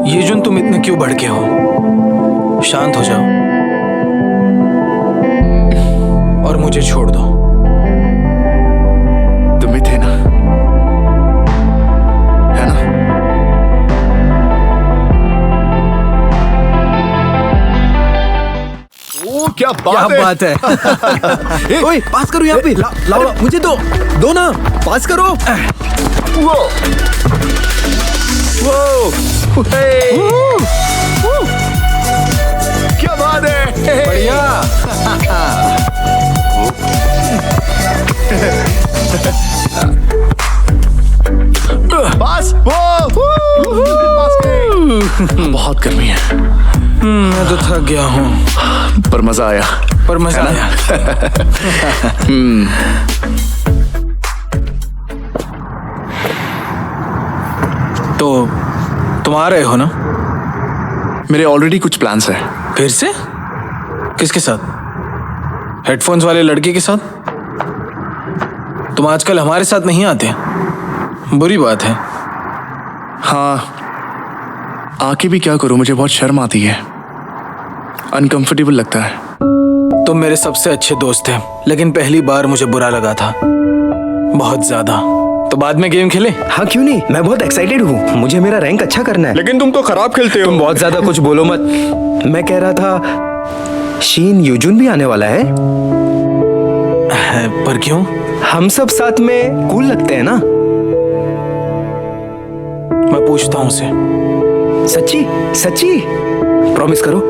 युजुन, तुम इतने क्यों भड़के हो? शांत हो जाओ और मुझे छोड़ दो। तुम ही थे ना, है ना? ओ क्या बात है। ओए, पास करो यहाँ पे। लाओ, मुझे दो ना, पास करो। वो क्या बात है। बढ़िया। पास। पास बहुत गर्मी है। मैं तो थक गया हूँ, पर मजा आया। तो तुम आ रहे हो ना? मेरे ऑलरेडी कुछ प्लान्स हैं। फिर से? किसके साथ? हेडफोन्स वाले लड़के के साथ? तुम आजकल हमारे साथ नहीं आते, बुरी बात है। हाँ, आके भी क्या करूं, मुझे बहुत शर्म आती है, अनकंफर्टेबल लगता है। तुम मेरे सबसे अच्छे दोस्त थे, लेकिन पहली बार मुझे बुरा लगा था, बहुत ज्यादा। तो बाद में गेम खेले? हाँ, क्यों नहीं, मैं बहुत एक्साइटेड हूँ, मुझे मेरा रैंक अच्छा करना है। लेकिन तुम तो खराब खेलते हो। तुम बहुत ज्यादा कुछ बोलो मत। मैं कह रहा था शीन युजुन भी आने वाला है। पर क्यों? हम सब साथ में कूल लगते हैं ना। मैं पूछता हूँ उसे। सच्ची सच्ची प्रॉमिस करो।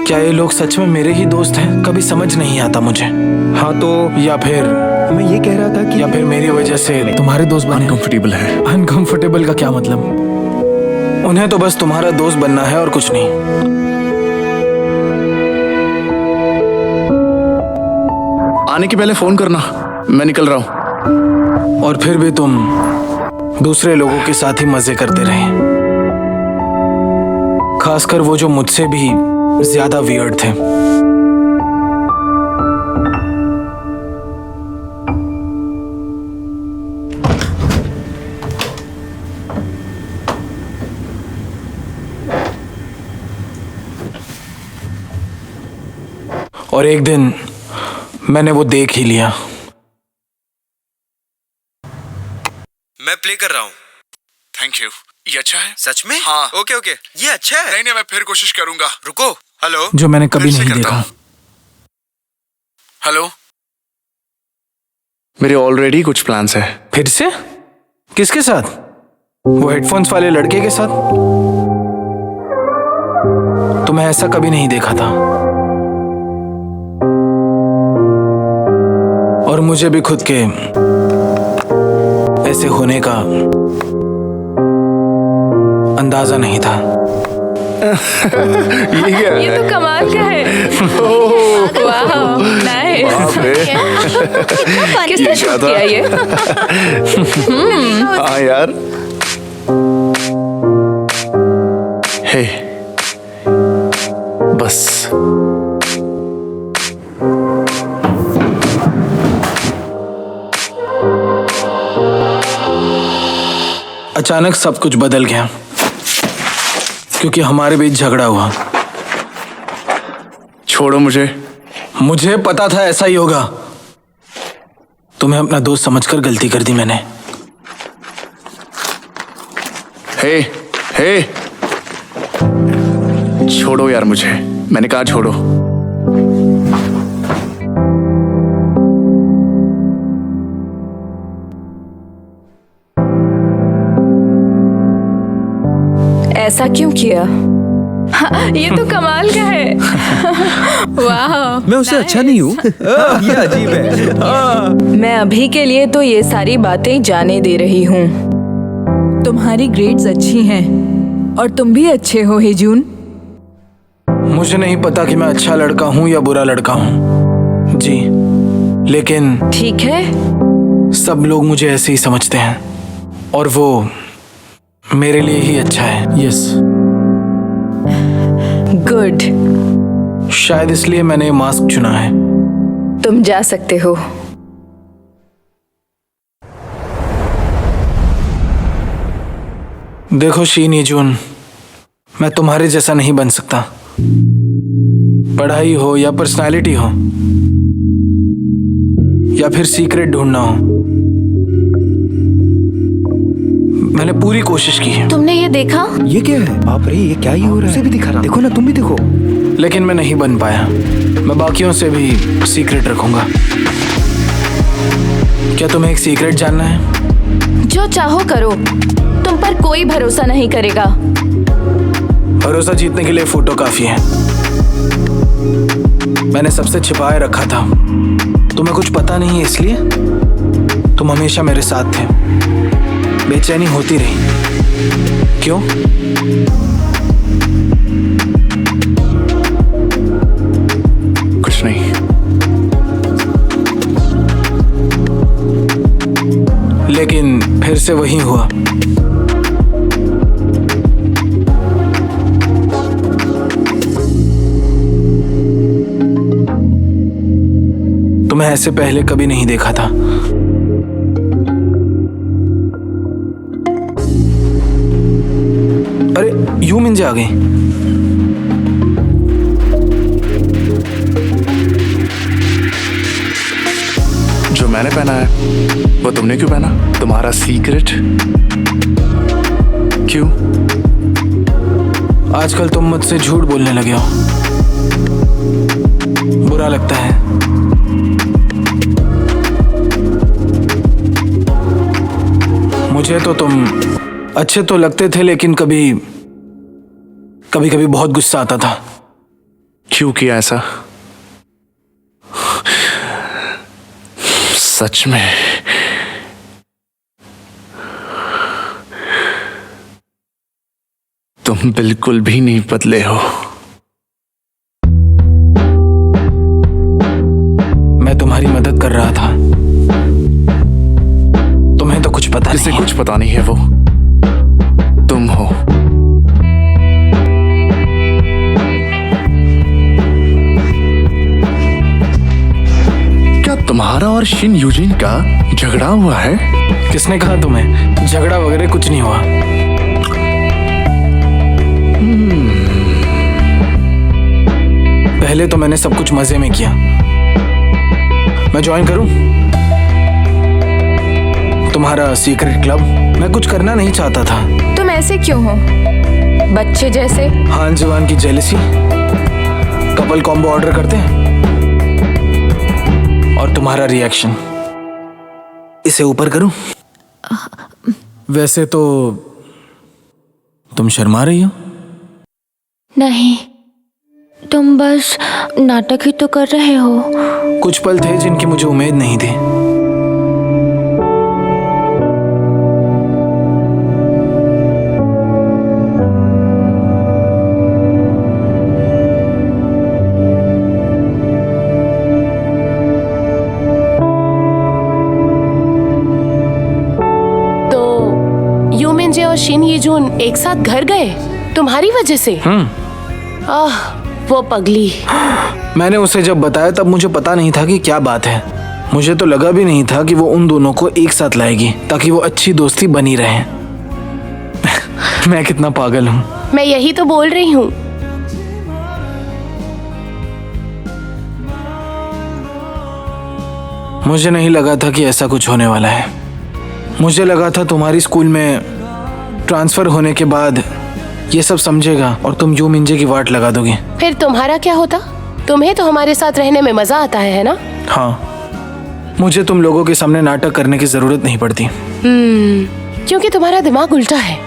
क्या ये लोग सच में मेरे ही दोस्त हैं? कभी समझ नहीं आता मुझे। हाँ तो या फिर मैं ये कह रहा था कि या फिर मेरी वजह से तुम्हारे दोस्त बने? अनकंफर्टेबल है। अनकंफर्टेबल का क्या मतलब? उन्हें तो बस तुम्हारा दोस्त बनना है और कुछ नहीं। आने के पहले फोन करना, मैं निकल रहा हूँ। और फिर भी तुम दूसरे लोगों के साथ ही मजे करते रहे, खासकर वो जो मुझसे भी ज्यादा वियर्ड थे। और एक दिन मैंने वो देख ही लिया। मैं प्ले कर रहा हूँ। Thank you. ये अच्छा है। सच में? हाँ। ओके ओके, ये अच्छा है। नहीं, मैं फिर कोशिश करूंगा। रुको। हेलो। जो मैंने कभी फिर से नहीं करता देखा। हूं। हेलो। मेरे ऑलरेडी कुछ प्लान्स हैं। फिर से? किसके साथ? वो हेडफोन्स वाले लड़के के साथ? तुम्हें ऐसा कभी नहीं देखा था, और मुझे भी खुद के ऐसे होने का अंदाजा नहीं था। ये तो कमाल का है। वाह, नाइस। किसने शूट किया ये? हाँ यार। हे, बस अचानक सब कुछ बदल गया, क्योंकि हमारे बीच झगड़ा हुआ। छोड़ो मुझे। मुझे पता था ऐसा ही होगा। तुम्हें अपना दोस्त समझकर गलती कर दी मैंने। हे, हे, छोड़ो यार मुझे, मैंने कहा छोड़ो। ऐसा क्यों किया? ये तो कमाल का है। वाह, मैं उससे अच्छा नहीं हूँ। ये अजीब है। मैं अभी के लिए तो ये सारी बातें जाने दे रही हूँ। तुम्हारी ग्रेड्स अच्छी हैं और तुम भी अच्छे हो हिजून। मुझे नहीं पता कि मैं अच्छा लड़का हूँ या बुरा लड़का हूँ जी, लेकिन ठीक है, सब लोग मुझे ऐसे ही समझते हैं, और वो मेरे लिए ही अच्छा है। यस। गुड। शायद इसलिए मैंने ये मास्क चुना है। तुम जा सकते हो। देखो शीन यजून, मैं तुम्हारे जैसा नहीं बन सकता। पढ़ाई हो या पर्सनालिटी हो या फिर सीक्रेट ढूंढना हो, मैंने पूरी कोशिश की है। तुमने ये देखा? ये क्या है? बाप रे, ये क्या ही हो रहा है? उसे भी दिखा रहा। देखो ना, तुम भी देखो। लेकिन मैं नहीं बन पाया। मैं बाकियों से भी सीक्रेट रखूंगा। क्या तुम्हें एक सीक्रेट जानना है? जो चाहो करो, तुम पर कोई भरोसा नहीं करेगा। भरोसा जीतने के लिए फोटो काफी है। मैंने सबसे छिपाए रखा था। तुम्हें कुछ पता नहीं है इसलिए तुम हमेशा मेरे साथ थे। बेचैनी होती रही। क्यों? कुछ नहीं। लेकिन फिर से वही हुआ। तुम्हें ऐसे पहले कभी नहीं देखा था। अरे यू मिंजे आ गई। जो मैंने पहना है वो तुमने क्यों पहना? तुम्हारा सीक्रेट क्यों? आजकल तुम मुझसे झूठ बोलने लगे हो। बुरा लगता है। मुझे तो तुम अच्छे तो लगते थे, लेकिन कभी कभी बहुत गुस्सा आता था। क्यों किया ऐसा? सच में तुम बिल्कुल भी नहीं बदले हो। मैं तुम्हारी मदद कर रहा था। तुम्हें तो कुछ पता जिसे नहीं। कुछ पता नहीं है वो तुम हो। क्या तुम्हारा और शिन यूजिन का झगड़ा हुआ है? किसने कहा तुम्हें? झगड़ा वगैरह कुछ नहीं हुआ। पहले तो मैंने सब कुछ मजे में किया। मैं ज्वाइन करूं तुम्हारा सीक्रेट क्लब? मैं कुछ करना नहीं चाहता था। तुम ऐसे क्यों हो? बच्चे जैसे। हान जवान की जेलसी। कपल कॉम्बो ऑर्डर करते हैं और तुम्हारा रिएक्शन। इसे ऊपर करूं? वैसे तो तुम शर्मा रही हो। नहीं, तुम बस नाटक ही तो कर रहे हो। कुछ पल थे जिनकी मुझे उम्मीद नहीं थी। और शिन यजून एक साथ घर गए तुम्हारी वजह से? आह, वो पगली। मैंने उसे जब बताया तब मुझे पता नहीं था कि क्या बात है। मुझे तो लगा भी नहीं था कि वो उन दोनों को एक साथ लाएगी ताकि वो अच्छी दोस्ती बनी रहे। मैं कितना पागल हूँ। मैं यही तो बोल रही हूँ। मुझे नहीं लगा था कि ऐसा कुछ होने वाला है। मुझे लगा था तुम्हारी स्कूल में ट्रांसफर होने के बाद ये सब समझेगा और तुम यू मिंजे की वाट लगा दोगे। फिर तुम्हारा क्या होता? तुम्हें तो हमारे साथ रहने में मजा आता है ना? हाँ, मुझे तुम लोगों के सामने नाटक करने की जरूरत नहीं पड़ती। क्योंकि तुम्हारा दिमाग उल्टा है,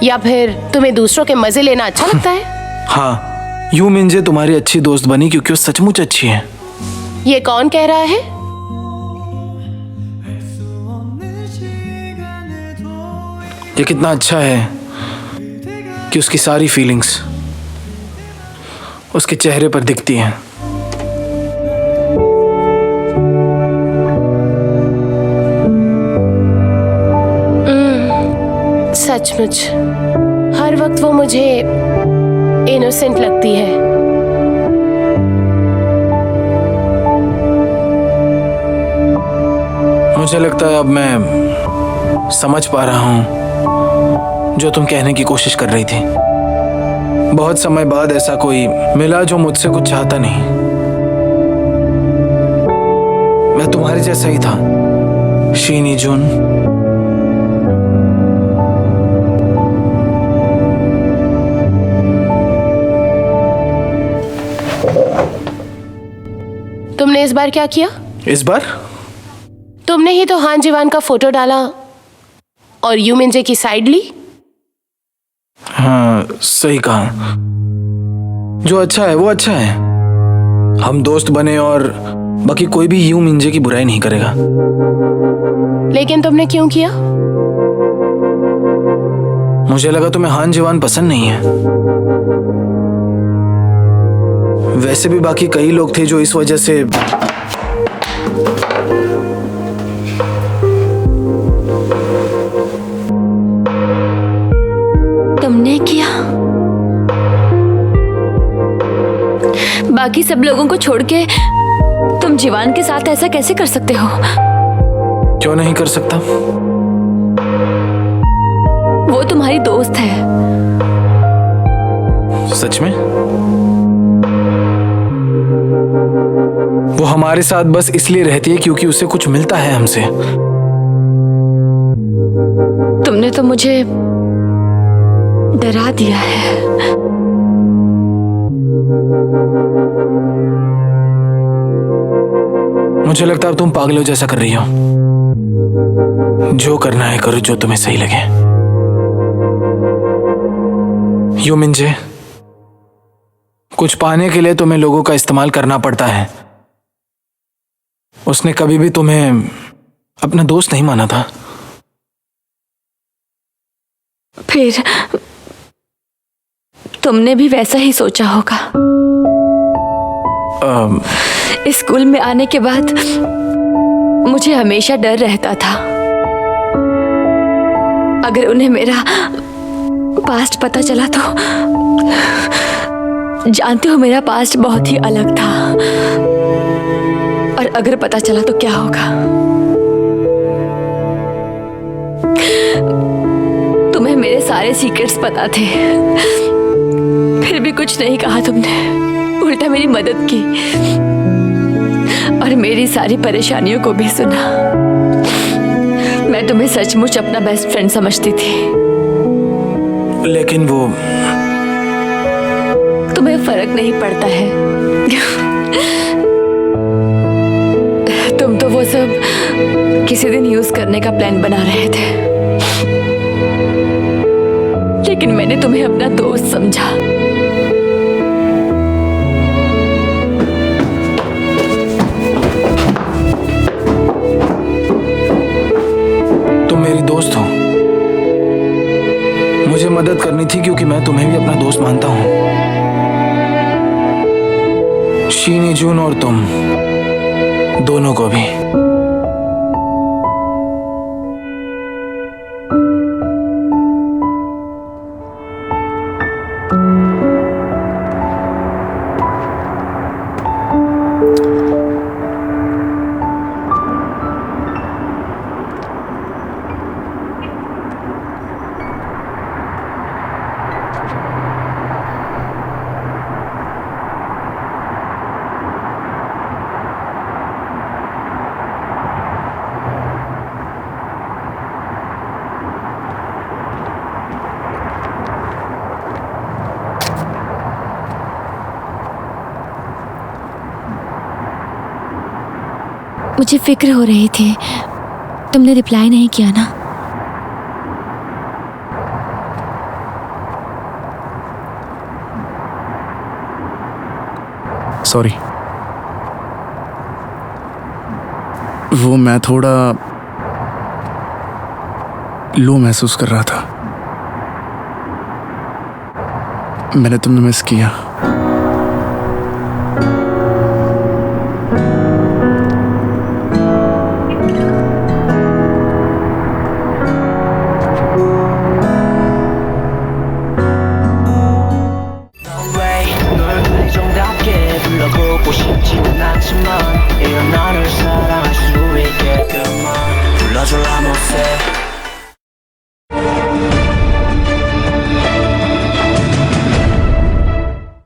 या फिर तुम्हें दूसरों के मजे लेना अच्छा लगता है? हाँ, यू मिंजे तुम्हारी अच्छी दोस्त बनी क्योंकि वो सचमुच अच्छी है। ये कौन कह रहा है? ये कितना अच्छा है कि उसकी सारी फीलिंग्स उसके चेहरे पर दिखती हैं। सचमुच हर वक्त वो मुझे इनोसेंट लगती है। मुझे लगता है अब मैं समझ पा रहा हूँ जो तुम कहने की कोशिश कर रही थी। बहुत समय बाद ऐसा कोई मिला जो मुझसे कुछ चाहता नहीं। मैं तुम्हारे जैसा ही था, शीन यीजुन। तुमने इस बार क्या किया? इस बार तुमने ही तो हान जीवान का फोटो डाला और यू मिंजे की साइड ली। हाँ, सही कहा। जो अच्छा है वो अच्छा है। हम दोस्त बने और बाकी कोई भी यू मिंजे की बुराई नहीं करेगा। लेकिन तुमने क्यों किया? मुझे लगा तुम्हें हान जीवान पसंद नहीं है। वैसे भी बाकी कई लोग थे जो इस वजह से तुमने किया? बाकी सब लोगों को छोड़ के तुम जीवान के साथ ऐसा कैसे कर सकते हो? क्यों नहीं कर सकता? वो तुम्हारी दोस्त है। सच में? वो हमारे साथ बस इसलिए रहती है क्योंकि उसे कुछ मिलता है हमसे। तुमने तो मुझे डरा दिया है। मुझे लगता है अब तुम पागलों जैसा कर रही हो। जो करना है करो, जो तुम्हें सही लगे। यू मिंजे, कुछ पाने के लिए तुम्हें लोगों का इस्तेमाल करना पड़ता है। उसने कभी भी तुम्हें अपना दोस्त नहीं माना था। फिर तुमने भी वैसा ही सोचा होगा। इस स्कूल में आने के बाद मुझे हमेशा डर रहता था। अगर उन्हें मेरा पास्ट पता चला तो, जानते हो मेरा पास्ट बहुत ही अलग था, और अगर पता चला तो क्या होगा? तुम्हें मेरे सारे सीक्रेट्स पता थे, फिर भी कुछ नहीं कहा तुमने। उल्टा मेरी मदद की और मेरी सारी परेशानियों को भी सुना। मैं तुम्हें सचमुच अपना बेस्ट फ्रेंड समझती थी। लेकिन वो तुम्हें फर्क नहीं पड़ता है। तुम तो वो सब किसी दिन यूज करने का प्लान बना रहे थे, लेकिन मैंने तुम्हें अपना दोस्त समझा। तुम मेरी दोस्त हो। मुझे मदद करनी थी क्योंकि मैं तुम्हें भी अपना दोस्त मानता हूं। शीन यीजुन और तुम दोनों को भी। मुझे फिक्र हो रही थी, तुमने रिप्लाई नहीं किया ना। सॉरी। वो मैं थोड़ा लो महसूस कर रहा था। मैंने तुम्हें मिस किया। 불러보고 싶지는 않지만 이런 나를 사랑할 수 있게끔만 say